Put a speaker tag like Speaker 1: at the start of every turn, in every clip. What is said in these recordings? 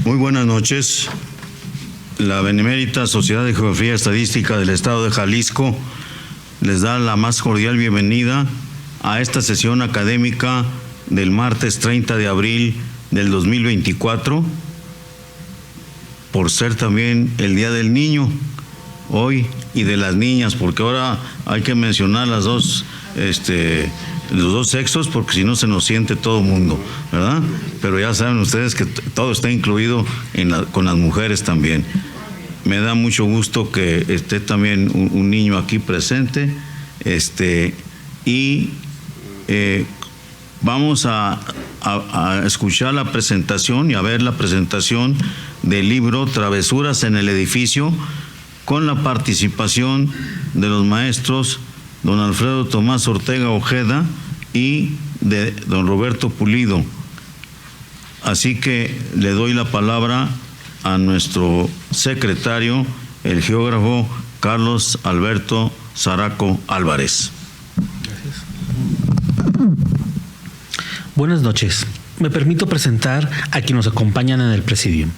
Speaker 1: Muy buenas noches. La Benemérita Sociedad de Geografía y Estadística del Estado de Jalisco les da la más cordial bienvenida a esta sesión académica del martes 30 de abril del 2024, por ser también el Día del Niño hoy y de las niñas, porque ahora hay que mencionar las dos, los dos sexos, porque si no se nos siente todo el mundo, ¿verdad? Pero ya saben ustedes que todo está incluido con las mujeres también. Me da mucho gusto que esté también un niño aquí presente, vamos a escuchar la presentación y a ver la presentación del libro Travesuras en el Edificio, con la participación de los maestros don Alfredo Tomás Ortega Ojeda y de don Roberto Pulido. Así que le doy la palabra a nuestro secretario, el geógrafo Carlos Alberto Zaraco Álvarez.
Speaker 2: Gracias. Buenas noches. Me permito presentar a quienes nos acompañan en el presidium.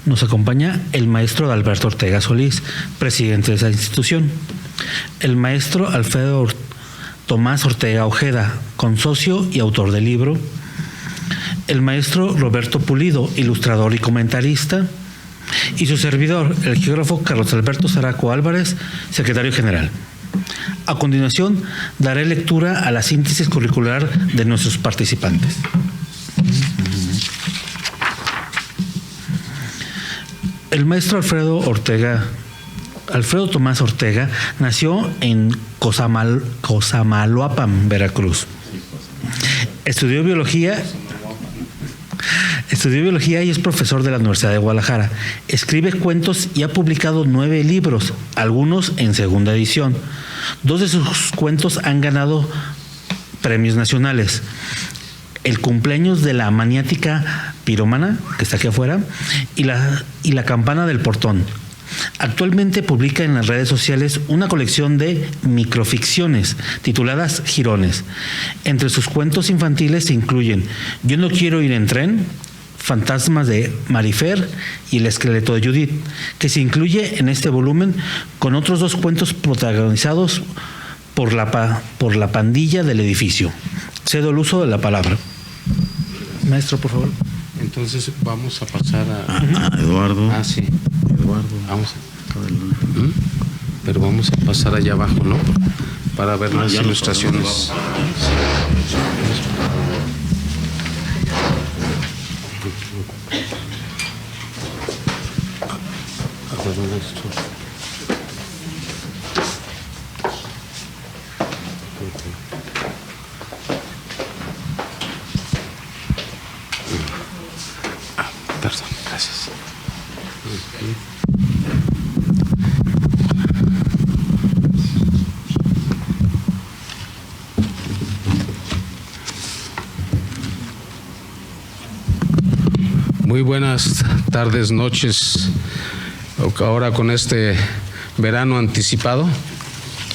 Speaker 2: Nos acompaña el maestro Alberto Ortega Solís, presidente de esa institución. El maestro Alfredo Tomás Ortega Ojeda, consocio y autor del libro. El maestro Roberto Pulido, ilustrador y comentarista. Y su servidor, el geógrafo Carlos Alberto Zaraco Álvarez, secretario general. A continuación, daré lectura a la síntesis curricular de nuestros participantes. El maestro Alfredo Tomás Ortega nació en Cosamaloapan, Veracruz. Estudió biología y es profesor de la Universidad de Guadalajara. Escribe cuentos y ha publicado 9 libros, algunos en segunda edición. 2 de sus cuentos han ganado premios nacionales: El cumpleaños de la maniática pirómana, que está aquí afuera, y la campana del portón. Actualmente publica en las redes sociales una colección de microficciones tituladas Jirones. Entre sus cuentos infantiles se incluyen Yo no quiero ir en tren, Fantasmas de Marifer y El esqueleto de Judith, que se incluye en este volumen con otros 2 cuentos protagonizados por la pandilla del edificio. Cedo el uso de la palabra. Maestro, por favor.
Speaker 3: Entonces vamos a pasar a
Speaker 1: Eduardo.
Speaker 3: Ah, sí.
Speaker 1: Eduardo.
Speaker 3: Vamos. Pero vamos a pasar allá abajo, ¿no? Para ver las ilustraciones. A ver, esto. Perdón, gracias. Muy buenas tardes, noches. Ahora con este verano anticipado,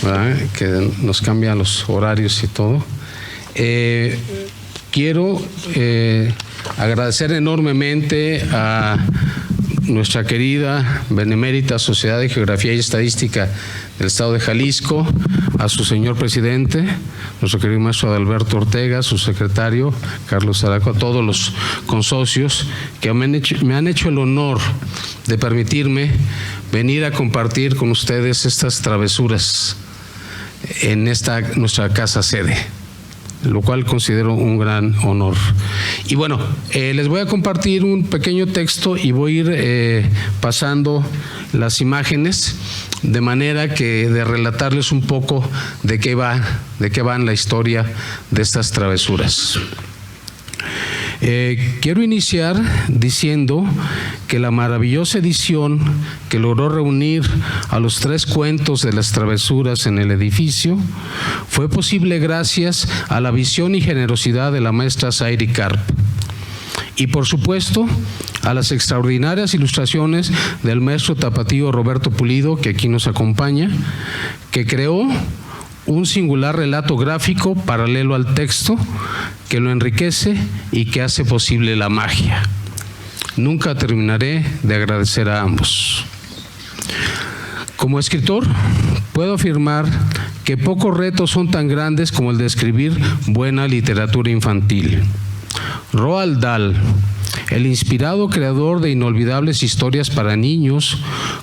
Speaker 3: ¿verdad?, que nos cambian los horarios y todo. Quiero agradecer enormemente a nuestra querida Benemérita Sociedad de Geografía y Estadística del Estado de Jalisco, a su señor presidente, nuestro querido maestro Adalberto Ortega, su secretario Carlos Zaraco, a todos los consocios que me han hecho el honor de permitirme venir a compartir con ustedes estas travesuras en esta nuestra casa sede, lo cual considero un gran honor. Y bueno, les voy a compartir un pequeño texto y voy a ir pasando las imágenes de manera que de relatarles un poco de qué va en la historia de estas travesuras. Quiero iniciar diciendo que la maravillosa edición que logró reunir a los 3 cuentos de las travesuras en el edificio fue posible gracias a la visión y generosidad de la maestra Zairi Karp. Y por supuesto a las extraordinarias ilustraciones del maestro tapatío Roberto Pulido, que aquí nos acompaña, que creó un singular relato gráfico paralelo al texto que lo enriquece y que hace posible la magia. nunca terminaré de agradecer a ambos. Como escritor, puedo afirmar que pocos retos son tan grandes como el de escribir buena literatura infantil. Roald Dahl, el inspirado creador de inolvidables historias para niños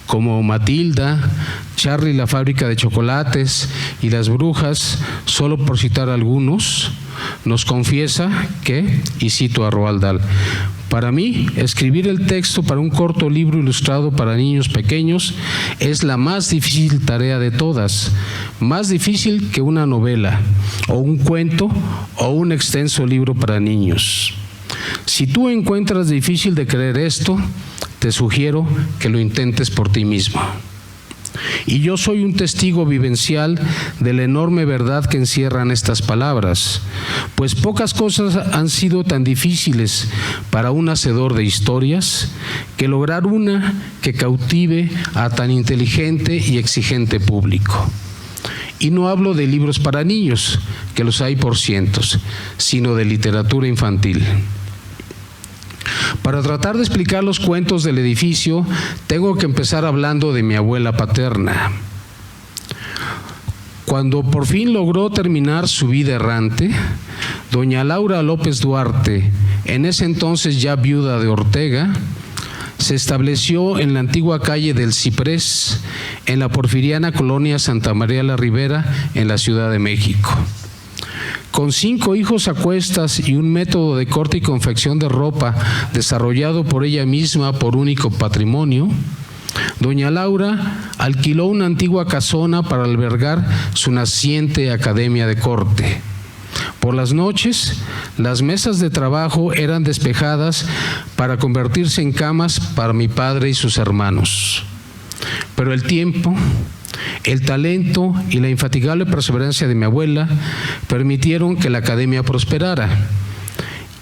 Speaker 3: como Matilda, Charlie y la fábrica de chocolates y Las brujas, solo por citar algunos, nos confiesa que, y cito a Roald Dahl, para mí, escribir el texto para un corto libro ilustrado para niños pequeños es la más difícil tarea de todas, más difícil que una novela, o un cuento, o un extenso libro para niños. Si tú encuentras difícil de creer esto, te sugiero que lo intentes por ti mismo. Y yo soy un testigo vivencial de la enorme verdad que encierran estas palabras, pues pocas cosas han sido tan difíciles para un hacedor de historias que lograr una que cautive a tan inteligente y exigente público. Y no hablo de libros para niños, que los hay por cientos, sino de literatura infantil. Para tratar de explicar los cuentos del edificio, tengo que empezar hablando de mi abuela paterna. Cuando por fin logró terminar su vida errante, doña Laura López Duarte, en ese entonces ya viuda de Ortega, se estableció en la antigua calle del Ciprés, en la porfiriana colonia Santa María la Ribera, en la Ciudad de México. Con 5 hijos a cuestas y un método de corte y confección de ropa desarrollado por ella misma por único patrimonio, doña Laura alquiló una antigua casona para albergar su naciente academia de corte. Por las noches, las mesas de trabajo eran despejadas para convertirse en camas para mi padre y sus hermanos. Pero el tiempo, el talento y la infatigable perseverancia de mi abuela permitieron que la academia prosperara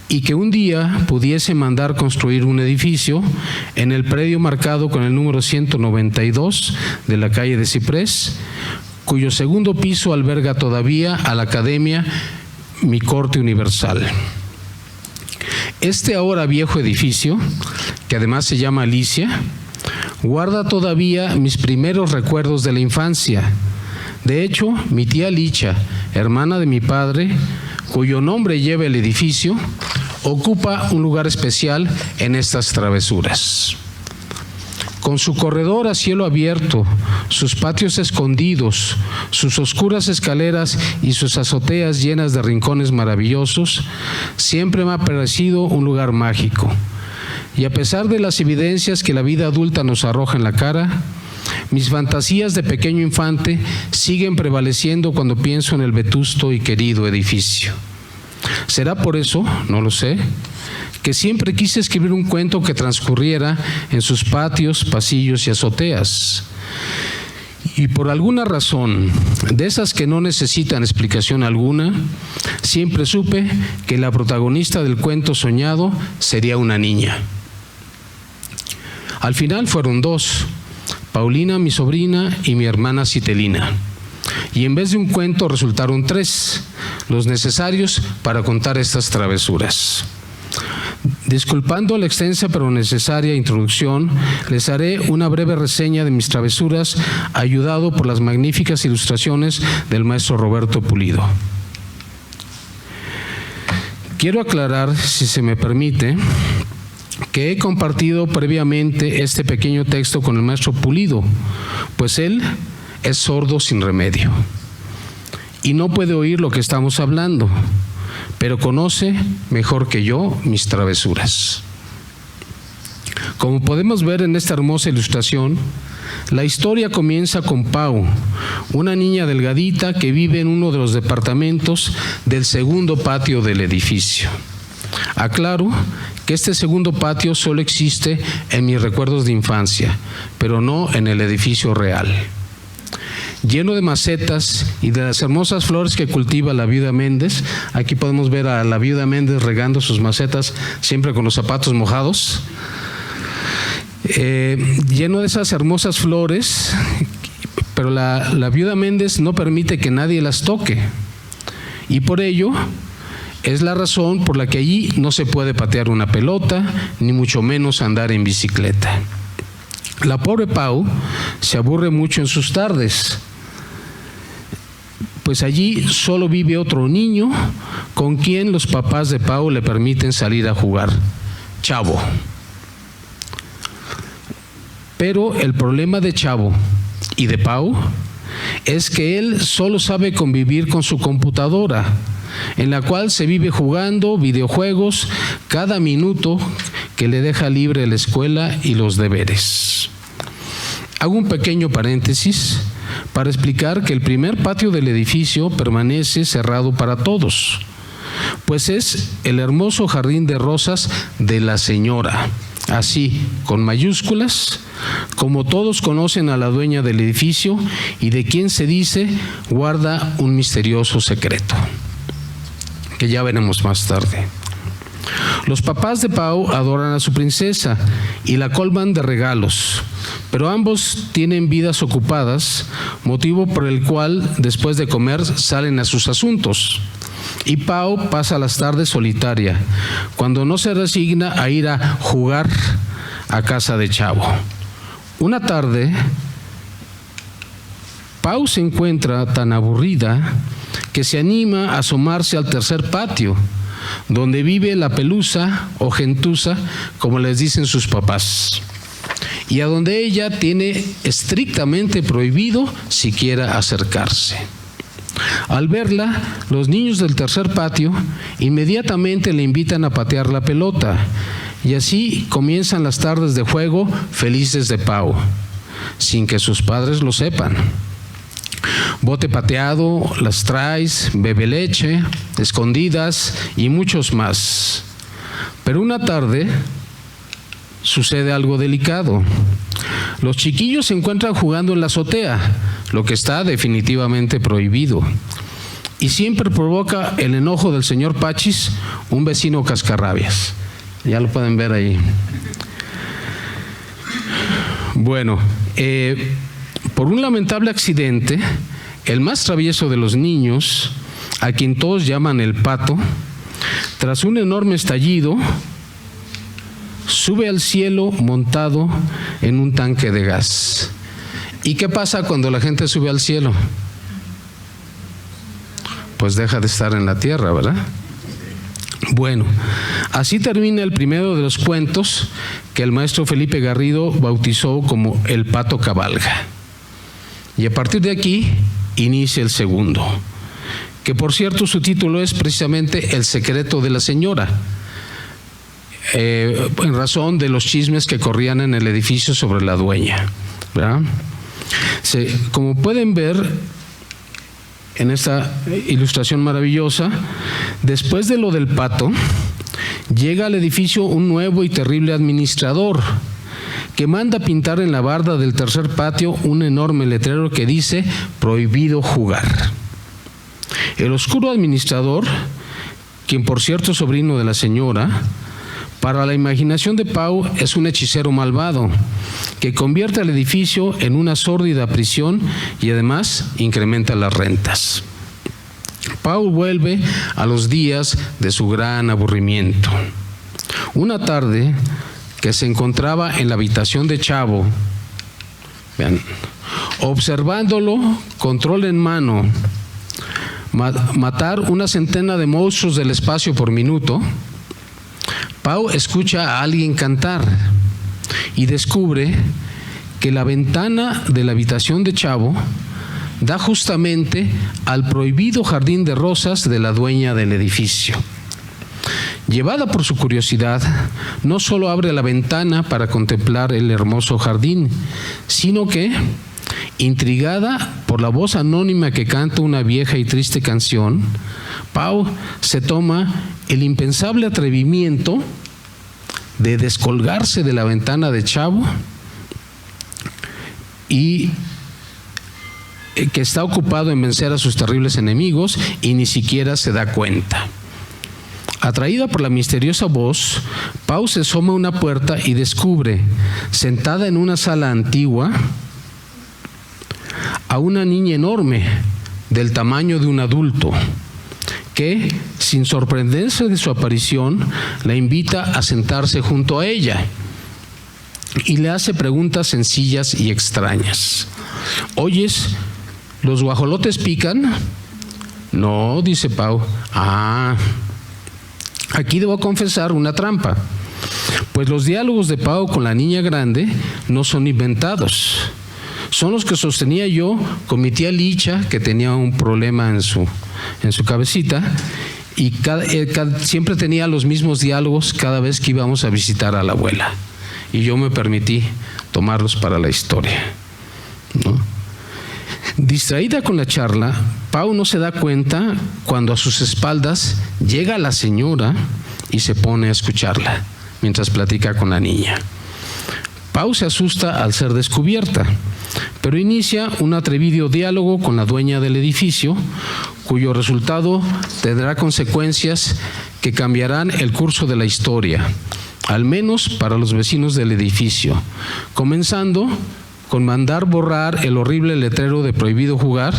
Speaker 3: y que un día pudiese mandar construir un edificio en el predio marcado con el número 192 de la calle de Ciprés, cuyo segundo piso alberga todavía a la academia Mi Corte Universal. Este ahora viejo edificio, que además se llama Alicia, guarda todavía mis primeros recuerdos de la infancia. De hecho, mi tía Licha, hermana de mi padre, cuyo nombre lleva el edificio, ocupa un lugar especial en estas travesuras. Con su corredor a cielo abierto, sus patios escondidos, sus oscuras escaleras y sus azoteas llenas de rincones maravillosos, siempre me ha parecido un lugar mágico. Y a pesar de las evidencias que la vida adulta nos arroja en la cara, mis fantasías de pequeño infante siguen prevaleciendo cuando pienso en el vetusto y querido edificio. ¿Será por eso? No lo sé, que siempre quise escribir un cuento que transcurriera en sus patios, pasillos y azoteas. Y por alguna razón, de esas que no necesitan explicación alguna, siempre supe que la protagonista del cuento soñado sería una niña. Al final fueron 2, Paulina, mi sobrina, y mi hermana Citelina. Y en vez de un cuento resultaron 3, los necesarios para contar estas travesuras. Disculpando la extensa pero necesaria introducción, les haré una breve reseña de mis travesuras, ayudado por las magníficas ilustraciones del maestro Roberto Pulido. Quiero aclarar, si se me permite, que he compartido previamente este pequeño texto con el maestro Pulido, pues él es sordo sin remedio y no puede oír lo que estamos hablando, pero conoce mejor que yo mis travesuras. Como podemos ver en esta hermosa ilustración, la historia comienza con Pau, una niña delgadita que vive en uno de los departamentos del segundo patio del edificio. Aclaro que este segundo patio solo existe en mis recuerdos de infancia, pero no en el edificio real. Lleno de macetas y de las hermosas flores que cultiva la viuda Méndez. Aquí podemos ver a la viuda Méndez regando sus macetas, siempre con los zapatos mojados. Lleno de esas hermosas flores, pero la viuda Méndez no permite que nadie las toque. Y por ello, Es la razón por la que allí no se puede patear una pelota, ni mucho menos andar en bicicleta. La pobre Pau se aburre mucho en sus tardes, pues allí solo vive otro niño con quien los papás de Pau le permiten salir a jugar, Chavo. Pero el problema de Chavo y de Pau es que él solo sabe convivir con su computadora, en la cual se vive jugando videojuegos cada minuto que le deja libre la escuela y los deberes. Hago un pequeño paréntesis para explicar que el primer patio del edificio permanece cerrado para todos, pues es el hermoso jardín de rosas de la señora, así, con mayúsculas, como todos conocen a la dueña del edificio y de quien se dice guarda un misterioso secreto, que ya veremos más tarde. Los papás de Pau adoran a su princesa y la colman de regalos, pero ambos tienen vidas ocupadas, motivo por el cual después de comer salen a sus asuntos. Y Pau pasa las tardes solitaria, cuando no se resigna a ir a jugar a casa de Chavo. Una tarde, Pau se encuentra tan aburrida que se anima a asomarse al tercer patio, donde vive la pelusa o gentuza, como les dicen sus papás, y a donde ella tiene estrictamente prohibido siquiera acercarse. Al verla, los niños del tercer patio inmediatamente le invitan a patear la pelota, y así comienzan las tardes de juego felices de Pau, sin que sus padres lo sepan. Bote pateado, las traes, bebe leche, escondidas y muchos más. Pero una tarde sucede algo delicado. Los chiquillos se encuentran jugando en la azotea, lo que está definitivamente prohibido. Y siempre provoca el enojo del señor Pachis, un vecino cascarrabias. Ya lo pueden ver ahí. Bueno, por un lamentable accidente, el más travieso de los niños, a quien todos llaman el Pato, tras un enorme estallido, sube al cielo montado en un tanque de gas. ¿Y qué pasa cuando la gente sube al cielo? Pues deja de estar en la tierra, ¿verdad? Bueno, así termina el primero de los cuentos que el maestro Felipe Garrido bautizó como El Pato Cabalga. Y a partir de aquí inicia el segundo, que por cierto su título es precisamente El secreto de la señora, en razón de los chismes que corrían en el edificio sobre la dueña, ¿verdad? Como pueden ver en esta ilustración maravillosa, después de lo del pato, llega al edificio un nuevo y terrible administrador que manda pintar en la barda del tercer patio un enorme letrero que dice prohibido jugar. El oscuro administrador, quien por cierto es sobrino de la señora, para la imaginación de Pau es un hechicero malvado que convierte al edificio en una sórdida prisión y además incrementa las rentas. Pau vuelve a los días de su gran aburrimiento. Una tarde que se encontraba en la habitación de Chavo, vean, observándolo, control en mano, matar una centena de monstruos del espacio por minuto, Pau escucha a alguien cantar y descubre que la ventana de la habitación de Chavo da justamente al prohibido jardín de rosas de la dueña del edificio. Llevada por su curiosidad, no solo abre la ventana para contemplar el hermoso jardín, sino que, intrigada por la voz anónima que canta una vieja y triste canción, Pau se toma el impensable atrevimiento de descolgarse de la ventana de Chavo y que está ocupado en vencer a sus terribles enemigos y ni siquiera se da cuenta. Atraída por la misteriosa voz, Pau se asoma a una puerta y descubre, sentada en una sala antigua, a una niña enorme, del tamaño de un adulto, que, sin sorprenderse de su aparición, la invita a sentarse junto a ella y le hace preguntas sencillas y extrañas. ¿Oyes, los guajolotes pican? No, dice Pau. Aquí debo confesar una trampa, pues los diálogos de Pau con la niña grande no son inventados. Son los que sostenía yo con mi tía Licha, que tenía un problema en su cabecita, y siempre tenía los mismos diálogos cada vez que íbamos a visitar a la abuela. Y yo me permití tomarlos para la historia, ¿no? Distraída con la charla, Pau no se da cuenta cuando a sus espaldas llega la señora y se pone a escucharla mientras platica con la niña. Pau se asusta al ser descubierta, pero inicia un atrevido diálogo con la dueña del edificio, cuyo resultado tendrá consecuencias que cambiarán el curso de la historia, al menos para los vecinos del edificio, comenzando con mandar borrar el horrible letrero de prohibido jugar,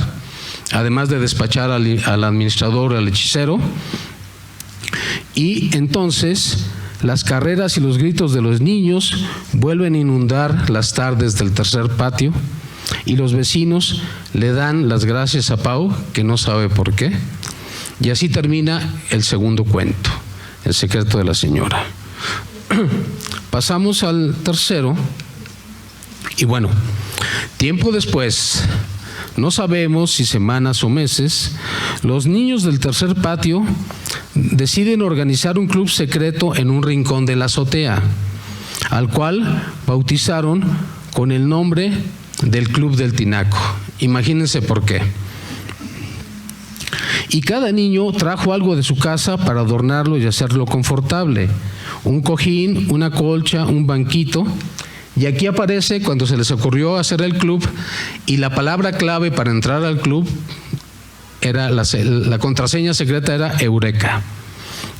Speaker 3: además de despachar al administrador, al hechicero, y entonces las carreras y los gritos de los niños vuelven a inundar las tardes del tercer patio y los vecinos le dan las gracias a Pau, que no sabe por qué, y así termina el segundo cuento, El secreto de la señora. Pasamos al tercero y bueno, tiempo después, no sabemos si semanas o meses, los niños del tercer patio deciden organizar un club secreto en un rincón de la azotea, al cual bautizaron con el nombre del Club del Tinaco. Imagínense por qué. Y cada niño trajo algo de su casa para adornarlo y hacerlo confortable: un cojín, una colcha, un banquito. Y aquí aparece cuando se les ocurrió hacer el club, y la palabra clave para entrar al club era la contraseña secreta era Eureka,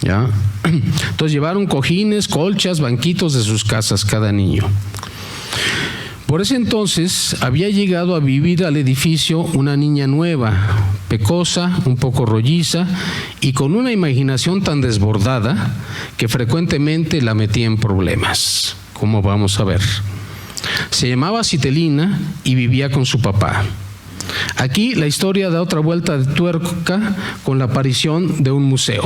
Speaker 3: ¿ya? Entonces llevaron cojines, colchas, banquitos de sus casas cada niño. Por ese entonces había llegado a vivir al edificio una niña nueva, pecosa, un poco rolliza y con una imaginación tan desbordada que frecuentemente la metía en problemas, como vamos a ver. Se llamaba Citelina y vivía con su papá. Aquí la historia da otra vuelta de tuerca con la aparición de un museo.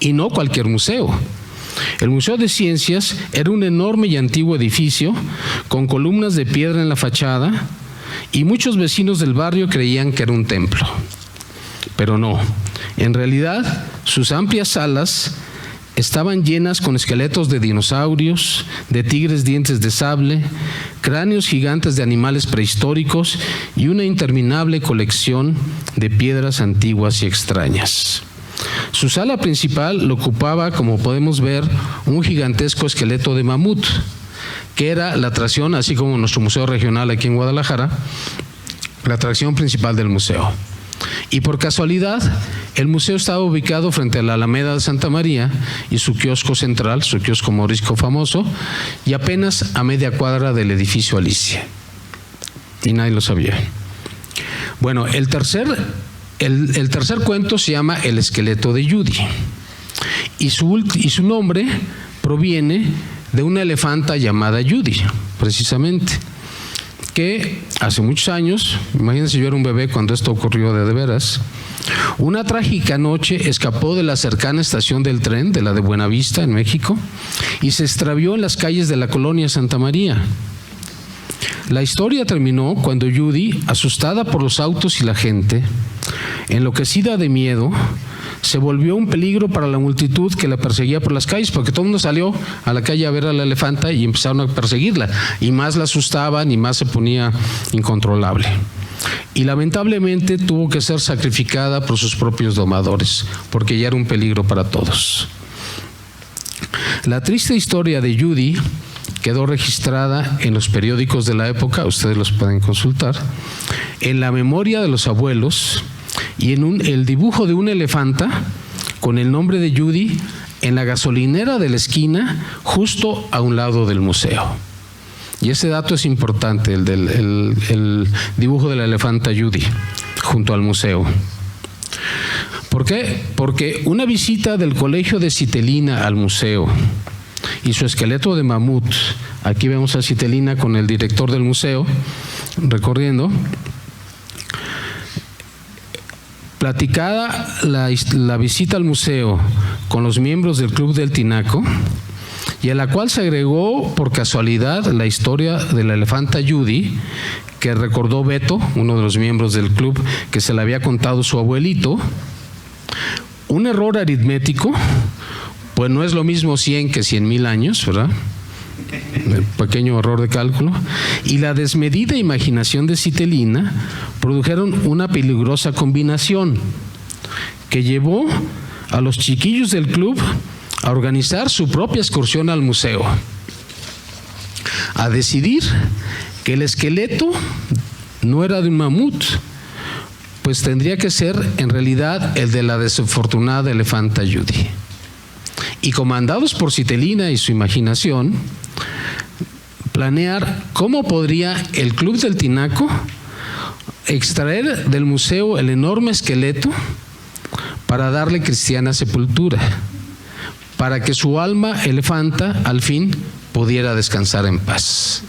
Speaker 3: Y no cualquier museo. El Museo de Ciencias era un enorme y antiguo edificio con columnas de piedra en la fachada, y muchos vecinos del barrio creían que era un templo. Pero no, en realidad sus amplias salas estaban llenas con esqueletos de dinosaurios, de tigres dientes de sable, cráneos gigantes de animales prehistóricos y una interminable colección de piedras antiguas y extrañas. Su sala principal lo ocupaba, como podemos ver, un gigantesco esqueleto de mamut, que era la atracción, así como nuestro museo regional aquí en Guadalajara, la atracción principal del museo. Y por casualidad, el museo estaba ubicado frente a la Alameda de Santa María y su kiosco central, su kiosco morisco famoso, y apenas a media cuadra del edificio Alicia. Y nadie lo sabía. Bueno, el tercer cuento se llama El esqueleto de Judy, y su nombre proviene de una elefanta llamada Judy, precisamente, que hace muchos años, imagínense, yo era un bebé cuando esto ocurrió de veras, una trágica noche escapó de la cercana estación del tren, de la de Buenavista, en México, y se extravió en las calles de la colonia Santa María. La historia terminó cuando Judy, asustada por los autos y la gente, enloquecida de miedo, se volvió un peligro para la multitud que la perseguía por las calles, porque todo el mundo salió a la calle a ver a la elefanta y empezaron a perseguirla, y más la asustaban y más se ponía incontrolable. Y lamentablemente tuvo que ser sacrificada por sus propios domadores, porque ya era un peligro para todos. La triste historia de Judy quedó registrada en los periódicos de la época, ustedes los pueden consultar, en la memoria de los abuelos y en el dibujo de una elefanta con el nombre de Judy en la gasolinera de la esquina, justo a un lado del museo. Y ese dato es importante, el dibujo de la elefanta Judy junto al museo. ¿Por qué? Porque una visita del Colegio de Citelina al museo y su esqueleto de mamut, aquí vemos a Citelina con el director del museo recorriendo, platicada la visita al museo con los miembros del Club del Tinaco, y a la cual se agregó por casualidad la historia de la elefanta Judy, que recordó Beto, uno de los miembros del club, que se le había contado su abuelito. Un error aritmético, pues no es lo mismo 100 que 100.000 años, ¿verdad? Un pequeño error de cálculo. Y la desmedida imaginación de Citelina produjeron una peligrosa combinación que llevó a los chiquillos del club a organizar su propia excursión al museo, a decidir que el esqueleto no era de un mamut, pues tendría que ser en realidad el de la desafortunada elefanta Judy. Y comandados por Citelina y su imaginación, planear cómo podría el Club del Tinaco extraer del museo el enorme esqueleto para darle cristiana sepultura, para que su alma elefanta al fin pudiera descansar en paz.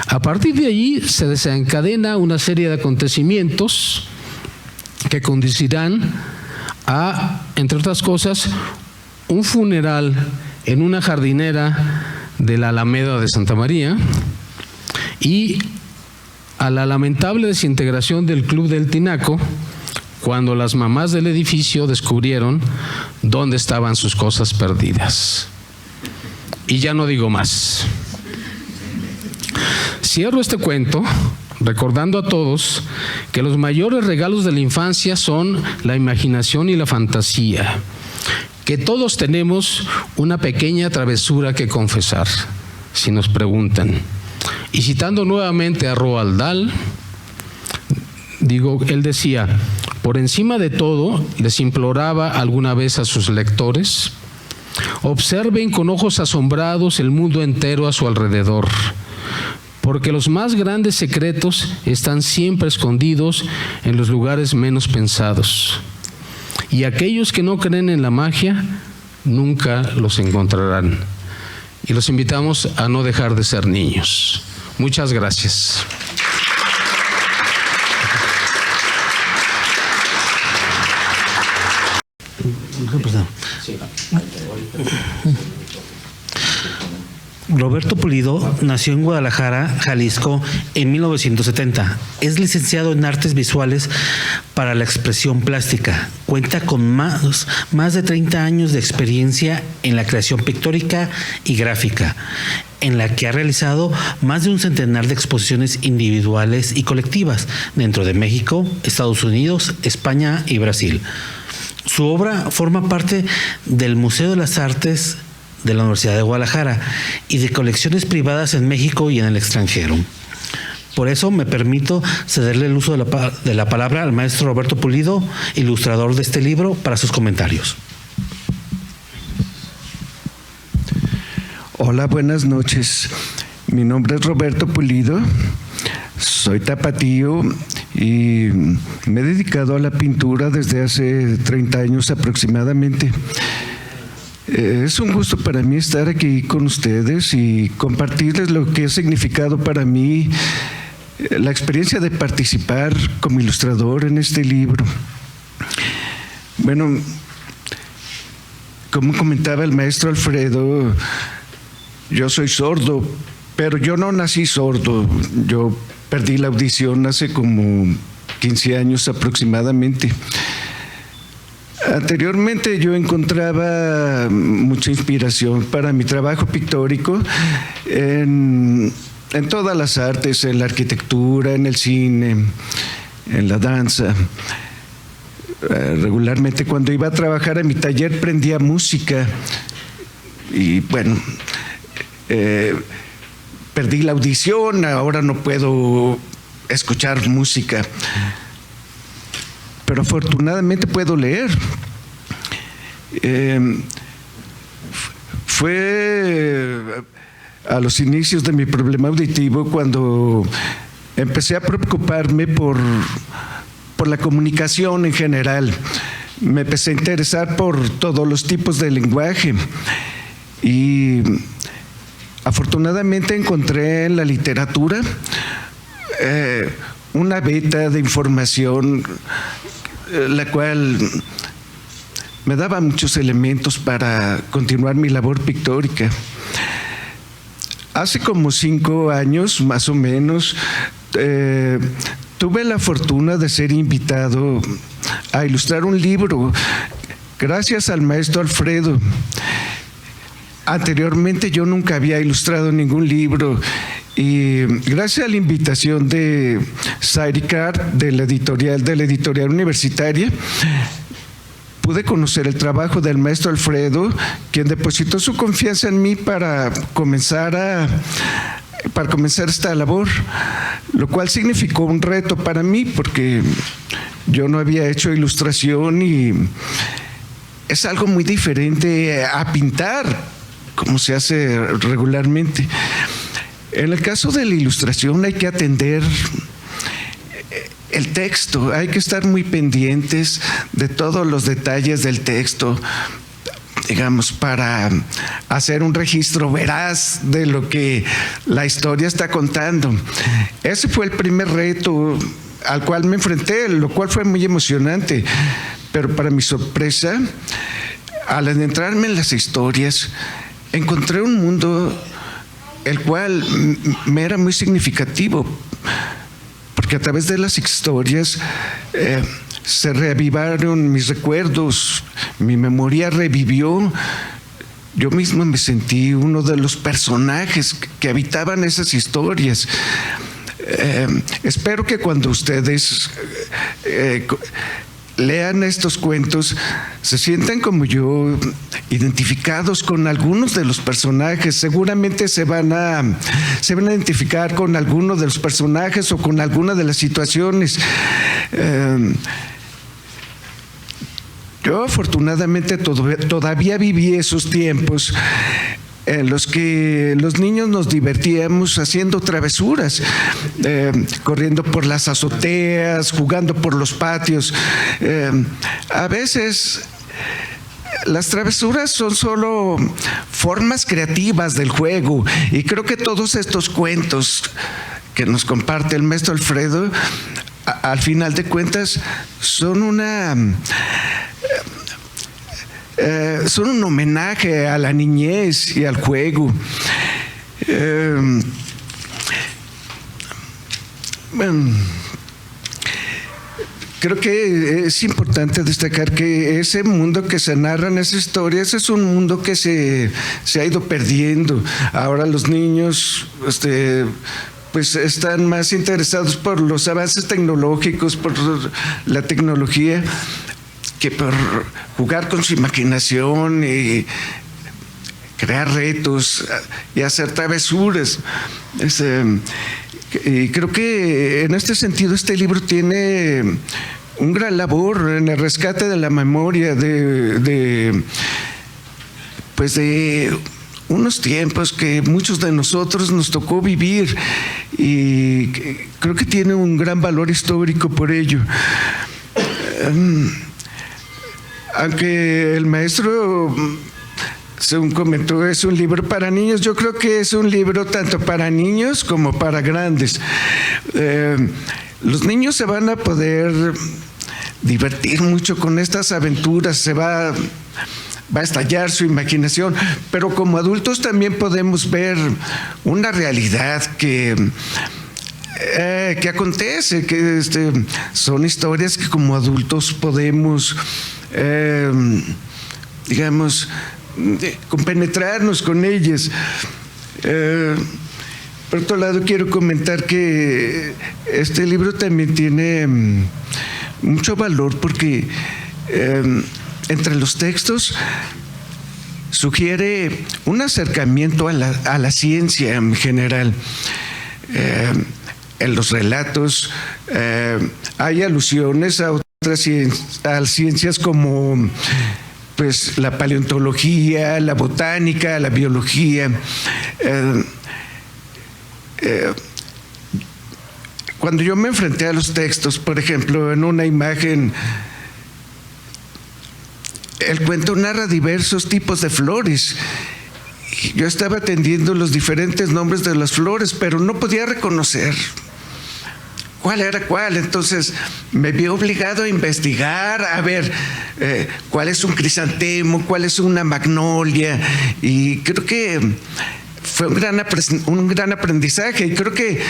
Speaker 3: A partir de allí se desencadena una serie de acontecimientos que conducirán a, entre otras cosas, un funeral en una jardinera de la Alameda de Santa María y a la lamentable desintegración del Club del Tinaco, cuando las mamás del edificio descubrieron dónde estaban sus cosas perdidas. Y ya no digo más. Cierro este cuento recordando a todos que los mayores regalos de la infancia son la imaginación y la fantasía, que todos tenemos una pequeña travesura que confesar, si nos preguntan. Y citando nuevamente a Roald Dahl, él decía: por encima de todo, les imploraba alguna vez a sus lectores, observen con ojos asombrados el mundo entero a su alrededor, porque los más grandes secretos están siempre escondidos en los lugares menos pensados. Y aquellos que no creen en la magia, nunca los encontrarán. Y los invitamos a no dejar de ser niños. Muchas gracias.
Speaker 2: Roberto Pulido nació en Guadalajara, Jalisco, en 1970. Es licenciado en Artes Visuales para la Expresión Plástica. Cuenta con más de 30 años de experiencia en la creación pictórica y gráfica, en la que ha realizado más de un centenar de exposiciones individuales y colectivas dentro de México, Estados Unidos, España y Brasil. Su obra forma parte del Museo de las Artes de la Universidad de Guadalajara y de colecciones privadas en México y en el extranjero. Por eso me permito cederle el uso de la palabra al maestro Roberto Pulido, ilustrador de este libro, para sus comentarios.
Speaker 4: Hola, buenas noches. Mi nombre es Roberto Pulido, soy tapatío y me he dedicado a la pintura desde hace 30 años aproximadamente. Es un gusto para mí estar aquí con ustedes y compartirles lo que ha significado para mí la experiencia de participar como ilustrador en este libro. Bueno, como comentaba el maestro Alfredo, yo soy sordo, pero yo no nací sordo. Yo perdí la audición hace como 15 años aproximadamente. Anteriormente yo encontraba mucha inspiración para mi trabajo pictórico en todas las artes, en la arquitectura, en el cine, en la danza. Regularmente cuando iba a trabajar en mi taller prendía música y bueno, perdí la audición, ahora no puedo escuchar música. Pero afortunadamente puedo leer. Fue a los inicios de mi problema auditivo cuando empecé a preocuparme por por la comunicación en general. Me empecé a interesar por todos los tipos de lenguaje y afortunadamente encontré en la literatura una veta de información, la cual me daba muchos elementos para continuar mi labor pictórica. Hace como 5 años, más o menos, tuve la fortuna de ser invitado a ilustrar un libro gracias al maestro Alfredo. Anteriormente yo nunca había ilustrado ningún libro y gracias a la invitación de Sairicar, de la editorial universitaria, pude conocer el trabajo del maestro Alfredo, quien depositó su confianza en mí para comenzar esta labor, lo cual significó un reto para mí porque yo no había hecho ilustración y es algo muy diferente a pintar como se hace regularmente. En el caso de la ilustración hay que atender el texto, hay que estar muy pendientes de todos los detalles del texto, digamos, para hacer un registro veraz de lo que la historia está contando. Ese fue el primer reto al cual me enfrenté, lo cual fue muy emocionante, pero para mi sorpresa, al adentrarme en las historias, encontré un mundo el cual me era muy significativo, porque a través de las historias se reavivaron mis recuerdos, mi memoria revivió. Yo mismo me sentí uno de los personajes que habitaban esas historias. Espero que cuando ustedes lean estos cuentos se sientan como yo, identificados con algunos de los personajes. Seguramente se van a identificar con alguno de los personajes o con alguna de las situaciones. Yo afortunadamente todavía viví esos tiempos en los que los niños nos divertíamos haciendo travesuras, corriendo por las azoteas, jugando por los patios. A veces las travesuras son solo formas creativas del juego, y creo que todos estos cuentos que nos comparte el maestro Alfredo, al final de cuentas, son un homenaje a la niñez y al juego. Creo que es importante destacar que ese mundo que se narra en esas historias es un mundo que se ha ido perdiendo. Ahora los niños pues están más interesados por los avances tecnológicos, por la tecnología, que por jugar con su imaginación y crear retos y hacer travesuras. Y creo que en este sentido este libro tiene un gran labor en el rescate de la memoria de unos tiempos que muchos de nosotros nos tocó vivir, y creo que tiene un gran valor histórico por ello. Aunque el maestro, según comentó, es un libro para niños, yo creo que es un libro tanto para niños como para grandes. Los niños se van a poder divertir mucho con estas aventuras, va a estallar su imaginación, pero como adultos también podemos ver una realidad que acontece, que son historias que como adultos podemos digamos, compenetrarnos con ellas. Por otro lado, quiero comentar que este libro también tiene mucho valor porque entre los textos sugiere un acercamiento a la ciencia en general. En los relatos hay alusiones a ciencias como pues la paleontología, la botánica, la biología. cuando yo me enfrenté a los textos, por ejemplo, en una imagen, el cuento narra diversos tipos de flores. Yo estaba atendiendo los diferentes nombres de las flores, pero no podía reconocer cuál era cuál. Entonces me vi obligado a investigar, a ver cuál es un crisantemo, cuál es una magnolia, y creo que fue un gran aprendizaje, y creo que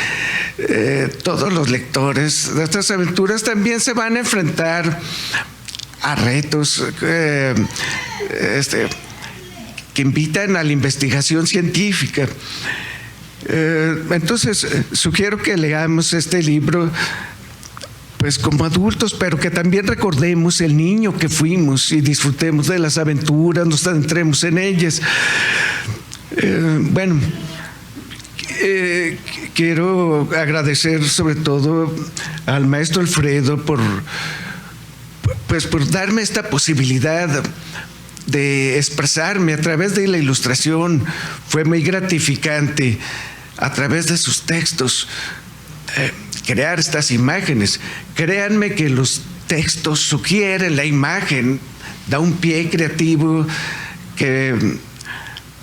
Speaker 4: todos los lectores de estas aventuras también se van a enfrentar a retos que invitan a la investigación científica. Entonces, sugiero que leamos este libro pues como adultos, pero que también recordemos el niño que fuimos y disfrutemos de las aventuras, nos adentremos en ellas. Quiero agradecer sobre todo al maestro Alfredo por darme esta posibilidad de expresarme a través de la ilustración. Fue muy gratificante a través de sus textos crear estas imágenes. Créanme que los textos sugieren la imagen, da un pie creativo que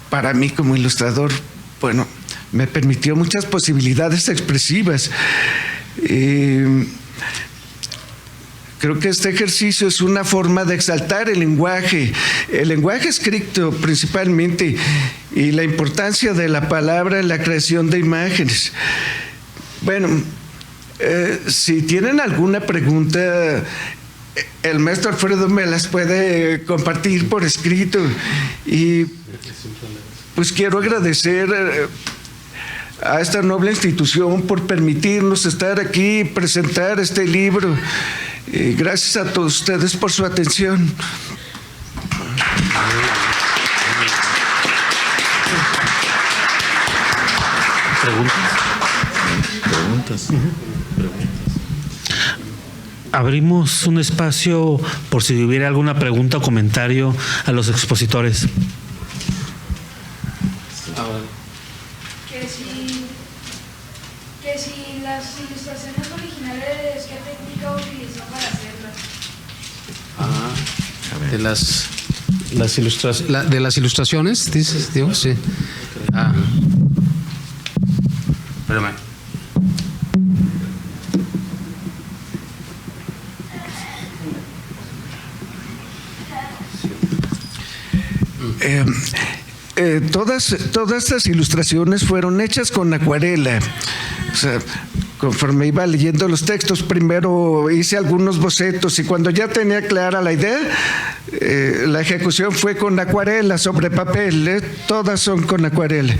Speaker 4: para mí como ilustrador, bueno, me permitió muchas posibilidades expresivas. Creo que este ejercicio es una forma de exaltar el lenguaje escrito principalmente, y la importancia de la palabra en la creación de imágenes. Bueno, si tienen alguna pregunta, el maestro Alfredo me las puede compartir por escrito, y pues quiero agradecer a esta noble institución por permitirnos estar aquí y presentar este libro. Gracias a todos ustedes por su atención.
Speaker 1: Preguntas.
Speaker 2: Abrimos un espacio por si hubiera alguna pregunta o comentario a los expositores.
Speaker 5: Que si las ilustraciones originales, ¿qué técnica utilizó para hacerlas?
Speaker 3: De las ilustraciones, dices, Diego, sí. Espérame.
Speaker 4: Todas estas ilustraciones fueron hechas con acuarela. O sea, conforme iba leyendo los textos, primero hice algunos bocetos, y cuando ya tenía clara la idea, la ejecución fue con acuarela sobre papel. Todas son con acuarela.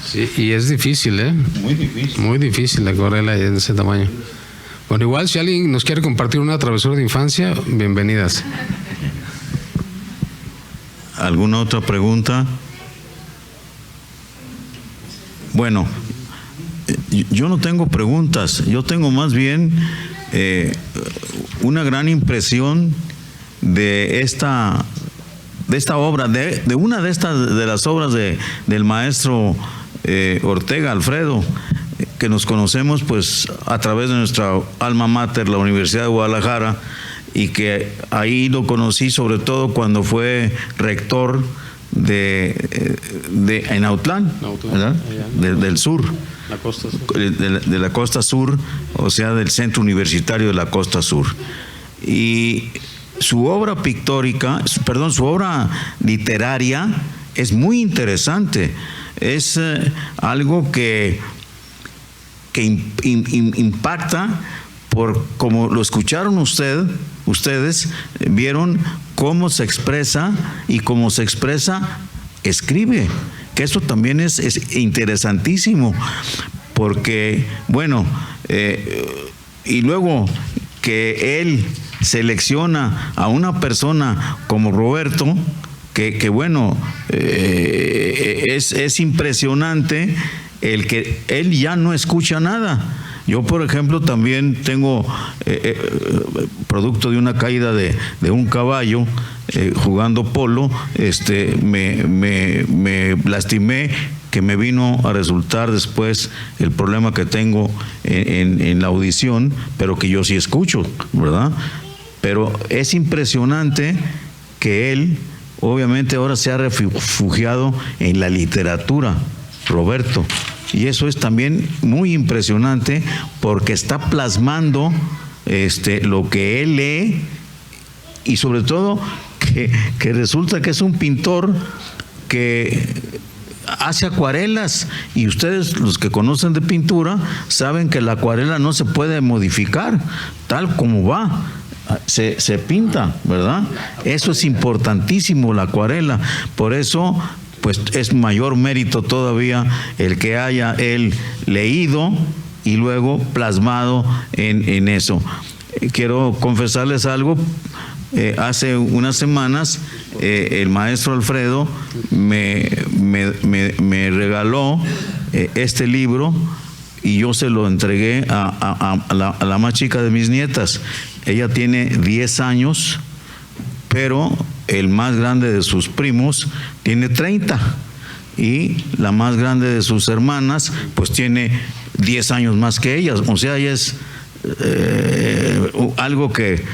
Speaker 3: Sí, y es difícil,
Speaker 1: Muy difícil.
Speaker 3: Muy difícil la acuarela de ese tamaño. Bueno, igual si alguien nos quiere compartir una travesura de infancia, bienvenidas.
Speaker 1: ¿Alguna otra pregunta? Bueno, yo no tengo preguntas, yo tengo más bien una gran impresión de esta obra, de una de las obras del maestro Ortega Alfredo, que nos conocemos pues a través de nuestra alma mater, la Universidad de Guadalajara, y que ahí lo conocí sobre todo cuando fue rector en Autlán, ¿verdad? Del sur,
Speaker 3: La costa sur.
Speaker 1: de la costa sur, o sea, del Centro Universitario de la Costa Sur. Y su obra pictórica, su obra literaria es muy interesante. Es algo que impacta, por como lo escucharon ustedes vieron cómo se expresa, y cómo se expresa, escribe, que eso también es interesantísimo, porque, bueno, y luego que él selecciona a una persona como Roberto, que bueno, es impresionante el que él ya no escucha nada. Yo, por ejemplo, también tengo, producto de una caída de un caballo, jugando polo, me lastimé que me vino a resultar después el problema que tengo en la audición, pero que yo sí escucho, ¿verdad? Pero es impresionante que él, obviamente, ahora se ha refugiado en la literatura, Roberto. Y eso es también muy impresionante porque está plasmando lo que él lee, y sobre todo que resulta que es un pintor que hace acuarelas, y ustedes, los que conocen de pintura, saben que la acuarela no se puede modificar tal como va. Se pinta, ¿verdad? Eso es importantísimo, la acuarela. Por eso, pues es mayor mérito todavía el que haya él leído y luego plasmado en eso. Quiero confesarles algo. Hace unas semanas el maestro Alfredo me regaló este libro, y yo se lo entregué a la más chica de mis nietas. Ella tiene 10 años, pero el más grande de sus primos tiene 30, y la más grande de sus hermanas pues tiene 10 años más que ellas. O sea, ella es algo que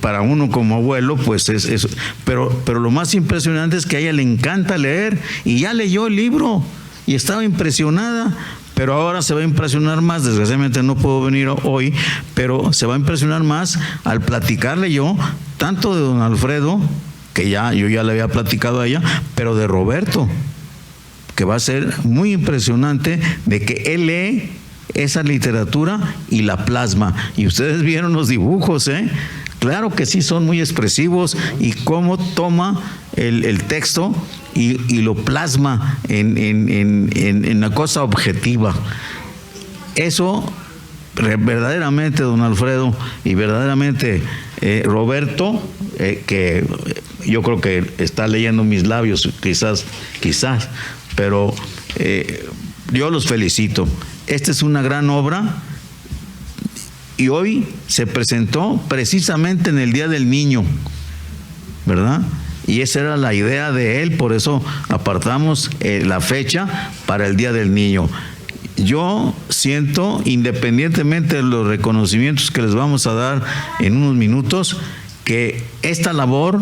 Speaker 1: para uno como abuelo pues es pero lo más impresionante es que a ella le encanta leer, y ya leyó el libro y estaba impresionada. Pero ahora se va a impresionar más. Desgraciadamente no puedo venir hoy, pero se va a impresionar más al platicarle yo tanto de don Alfredo, que yo ya le había platicado a ella, pero de Roberto, que va a ser muy impresionante, de que él lee esa literatura y la plasma. Y ustedes vieron los dibujos, claro que sí, son muy expresivos, y cómo toma el texto y lo plasma en la cosa objetiva. Eso verdaderamente, don Alfredo, y verdaderamente Roberto, que yo creo que está leyendo mis labios, quizás, pero yo los felicito. Esta es una gran obra, y hoy se presentó precisamente en el Día del Niño, ¿verdad? Y esa era la idea de él, por eso apartamos la fecha para el Día del Niño. Yo siento, independientemente de los reconocimientos que les vamos a dar en unos minutos, que esta labor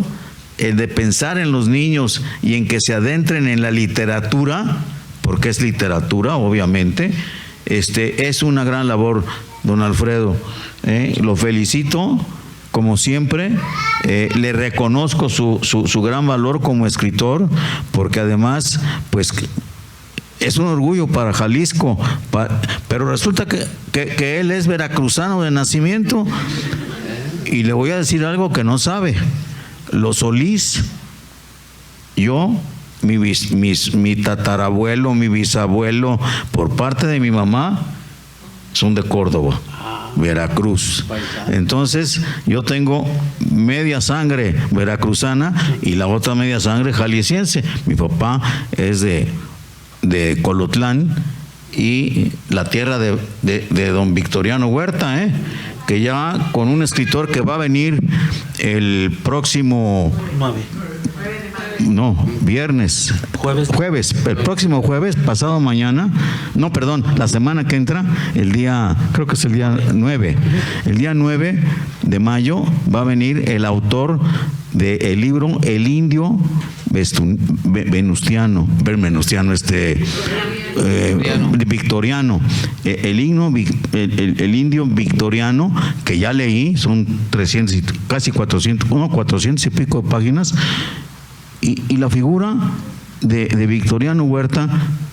Speaker 1: de pensar en los niños y en que se adentren en la literatura, porque es literatura, obviamente, es una gran labor, don Alfredo. Lo felicito, como siempre. Le reconozco su gran valor como escritor, porque además, pues, es un orgullo para Jalisco, pero resulta que él es veracruzano de nacimiento, y le voy a decir algo que no sabe. Los Solís, mi tatarabuelo, mi bisabuelo, por parte de mi mamá, son de Córdoba, Veracruz. Entonces yo tengo media sangre veracruzana y la otra media sangre jalisciense. Mi papá es de Colotlán, y la tierra de don Victoriano Huerta, que ya con un escritor que va a venir el próximo jueves, el próximo jueves, pasado mañana, la semana que entra, creo que es el día 9. El día 9 de mayo va a venir el autor del libro El Indio Victoriano, el Indio Victoriano, que ya leí, son 300, casi 400 y pico de páginas. Y la figura de Victoriano Huerta,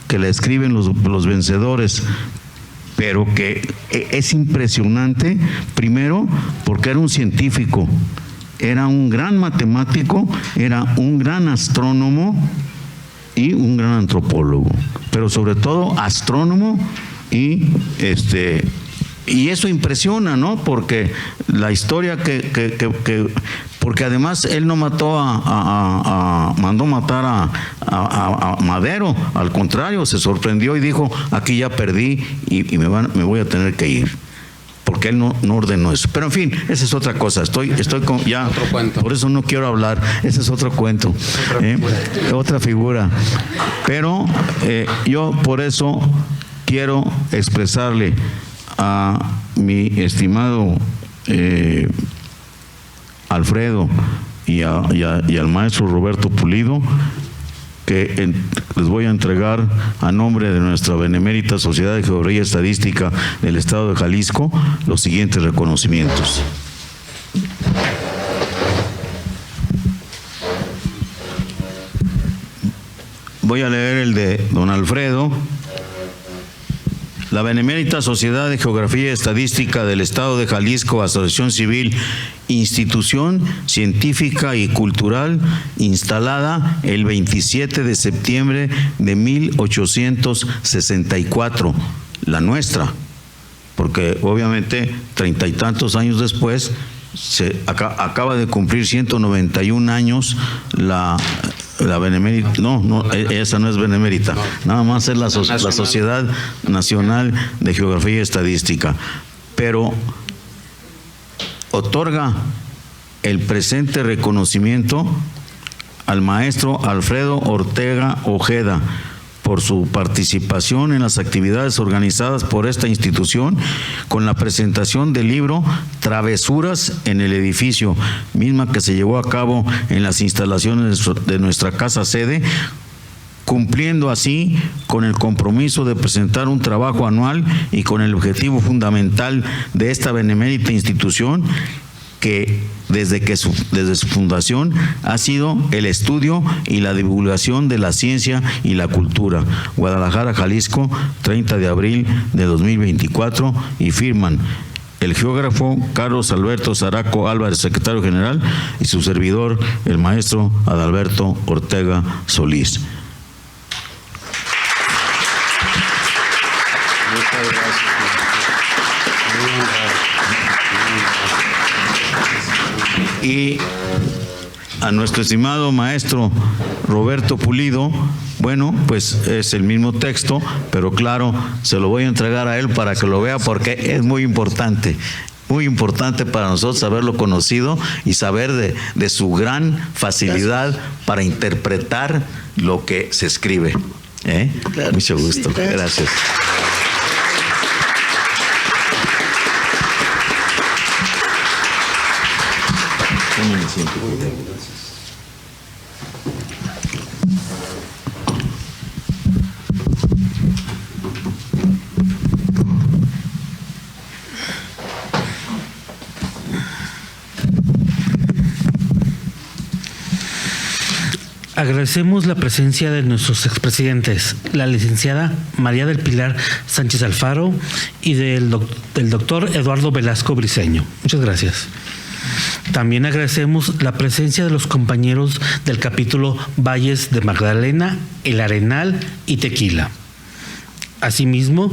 Speaker 1: que la escriben los vencedores, pero que es impresionante, primero porque era un científico, era un gran matemático, era un gran astrónomo y un gran antropólogo, pero sobre todo astrónomo, y eso impresiona, ¿no? Porque la historia porque además él no mandó matar a Madero, al contrario, se sorprendió y dijo: aquí ya perdí y me voy a tener que ir, porque porque él no ordenó eso. Pero en fin, esa es otra cosa. Estoy con ya.
Speaker 3: Otro cuento.
Speaker 1: Por eso no quiero hablar. Ese es otro cuento. Otra figura. Pero yo por eso quiero expresarle a mi estimado Alfredo y al maestro Roberto Pulido que les voy a entregar a nombre de nuestra Benemérita Sociedad de Geografía y Estadística del Estado de Jalisco los siguientes reconocimientos. Voy a leer el de don Alfredo. La Benemérita Sociedad de Geografía y Estadística del Estado de Jalisco, Asociación Civil, institución científica y cultural instalada el 27 de septiembre de 1864, la nuestra, porque obviamente 30 y tantos años después acaba de cumplir 191 años la Benemérita, no, esa no es Benemérita, nada más es la Sociedad Nacional de Geografía y Estadística, pero otorga el presente reconocimiento al maestro Alfredo Ortega Ojeda por su participación en las actividades organizadas por esta institución con la presentación del libro Travesuras en el Edificio, misma que se llevó a cabo en las instalaciones de nuestra casa sede, cumpliendo así con el compromiso de presentar un trabajo anual y con el objetivo fundamental de esta benemérita institución que desde su fundación ha sido el estudio y la divulgación de la ciencia y la cultura. Guadalajara, Jalisco, 30 de abril de 2024, y firman el geógrafo Carlos Alberto Zaraco Álvarez, secretario general, y su servidor, el maestro Adalberto Ortega Solís.
Speaker 3: Muchas gracias.
Speaker 1: Y a nuestro estimado maestro Roberto Pulido, bueno, pues es el mismo texto, pero claro, se lo voy a entregar a él para que lo vea, porque es muy importante para nosotros haberlo conocido y saber de su gran facilidad para interpretar lo que se escribe. Claro, mucho gusto. Sí, gracias.
Speaker 2: Agradecemos la presencia de nuestros expresidentes, la licenciada María del Pilar Sánchez Alfaro y del doctor Eduardo Velasco Briceño. Muchas gracias. También agradecemos la presencia de los compañeros del capítulo Valles de Magdalena, El Arenal y Tequila. Asimismo,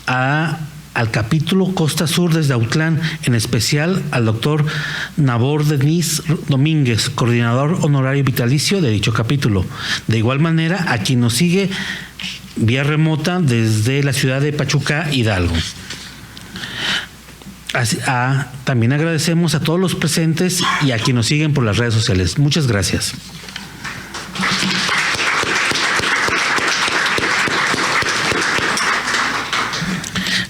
Speaker 2: al capítulo Costa Sur desde Autlán, en especial al doctor Nabor Denis Domínguez, coordinador honorario vitalicio de dicho capítulo. De igual manera, a quien nos sigue vía remota desde la ciudad de Pachuca, Hidalgo. También agradecemos a todos los presentes y a quienes nos siguen por las redes sociales. Muchas gracias.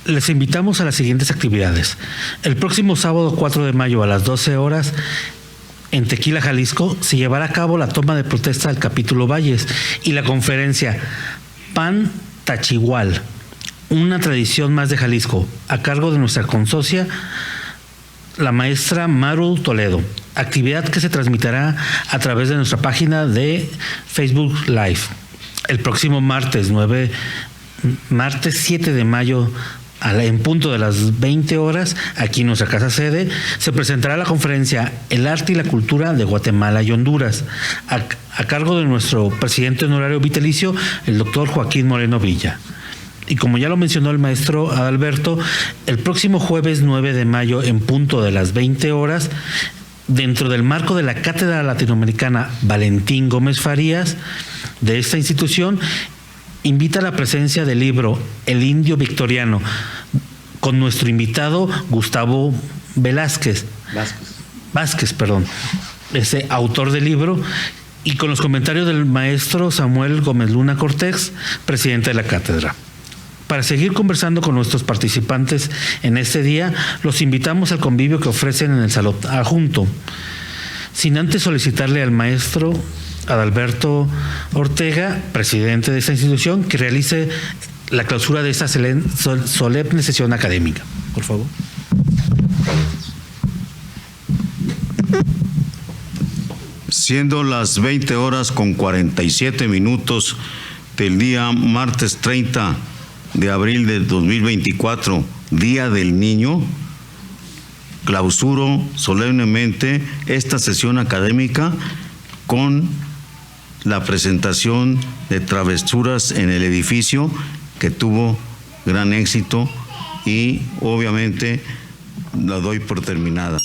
Speaker 2: Les invitamos a las siguientes actividades. El próximo sábado 4 de mayo a las 12 horas en Tequila, Jalisco, se llevará a cabo la toma de protesta del capítulo Valles y la conferencia Pan Tachihual, una tradición más de Jalisco, a cargo de nuestra consocia, la maestra Maru Toledo. Actividad que se transmitirá a través de nuestra página de Facebook Live. El próximo martes 7 de mayo, en punto de las 20 horas, aquí en nuestra casa sede, se presentará la conferencia El arte y la cultura de Guatemala y Honduras, a cargo de nuestro presidente honorario vitalicio, el doctor Joaquín Moreno Villa. Y como ya lo mencionó el maestro Adalberto, el próximo jueves 9 de mayo, en punto de las 20 horas, dentro del marco de la Cátedra Latinoamericana Valentín Gómez Farías de esta institución, invita a la presencia del libro El Indio Victoriano, con nuestro invitado Gustavo Vázquez, autor del libro, y con los comentarios del maestro Samuel Gómez Luna Cortés, presidente de la cátedra. Para seguir conversando con nuestros participantes en este día, los invitamos al convivio que ofrecen en el salón adjunto, sin antes solicitarle al maestro Adalberto Ortega, presidente de esta institución, que realice la clausura de esta solemne sesión académica. Por favor.
Speaker 1: Siendo las 20:47 del día martes 30 de abril del 2024, Día del Niño, clausuro solemnemente esta sesión académica con la presentación de Travesuras en el Edificio, que tuvo gran éxito y obviamente la doy por terminada.